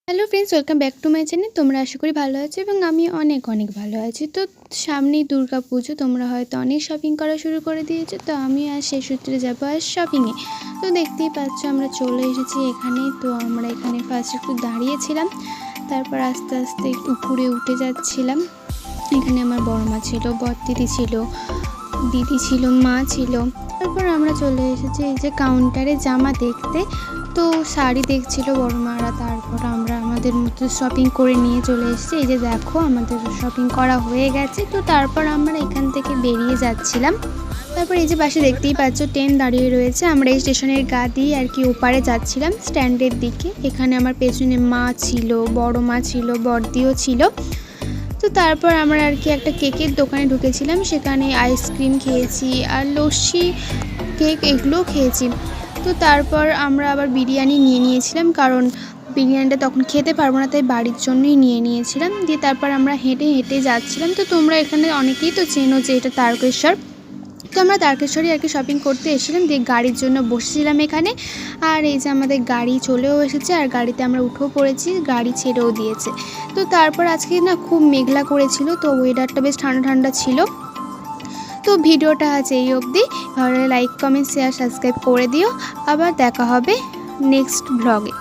Hello friends, welcome back to my channel. তোমরা আশা করি ভালো আছো এবং আমি অনেক ভালো আছি। তো সামনেই দুর্গা পুজো, তোমরা হয়তো অনেক শপিং করা শুরু করে দিয়েছো। তো আমি আর সেই সূত্রে যাবো আর শপিংয়ে। তো দেখতেই পাচ্ছ আমরা চলে এসেছি এখানে। তো আমরা এখানে ফার্স্ট একটু দাঁড়িয়েছিলাম, তারপর আস্তে আস্তে উপরে উঠে যাচ্ছিলাম। এখানে আমার বড় মা ছিল, বড়দিদি ছিল, দিদি ছিল, মা ছিল। তারপর আমরা চলে এসেছি এই যে কাউন্টারে জামা দেখতে। তো শাড়ি দেখছিল বড় মারা, তারপর আমরা আমাদের মতো শপিং করে নিয়ে চলে এসেছি। এই যে দেখো আমাদের শপিং করা হয়ে গেছে। তো তারপর আমরা এখান থেকে বেরিয়ে যাচ্ছিলাম। তারপর এই যে পাশে দেখতেই পাচ্ছ ট্রেন দাঁড়িয়ে রয়েছে। আমরা এই স্টেশনের গা দিয়ে আর কি ওপারে যাচ্ছিলাম স্ট্যান্ডের দিকে। এখানে আমার পেছনে মা ছিল, বড় মা ছিল, বড়দিও ছিল। তো তারপর আমরা আর কি একটা কেকের দোকানে ঢুকেছিলাম, সেখানে আইসক্রিম খেয়েছি আর লস্যি, কেক এগুলোও খেয়েছি। তো তারপর আমরা আবার বিরিয়ানি নিয়ে নিয়েছিলাম, কারণ বিরিয়ানিটা তখন খেতে পারবো না, তাই বাড়ির জন্যই নিয়ে নিয়েছিলাম। দিয়ে তারপর আমরা হেঁটে হেঁটে যাচ্ছিলাম। তো তোমরা এখানে অনেকেই তো চেনো যে এটা তারকেশ্বর। তো আমরা তারকেশ্বরই আর কি শপিং করতে এসেছিলাম। দিয়ে গাড়ির জন্য বসেছিলাম এখানে। আর এই যে আমাদের গাড়ি চলেও এসেছে, আর গাড়িতে আমরা উঠেও পড়েছি, গাড়ি ছেড়েও দিয়েছে। তো তারপর আজকে না খুব মেঘলা করেছিল, তো ওয়েদারটা বেশ ঠান্ডা ঠান্ডা ছিল। তো ভিডিওটা আজ এই অবধি। ভালো লাইক, কমেন্ট, শেয়ার, সাবস্ক্রাইব করে দিও। আবার দেখা হবে নেক্সট ব্লগে।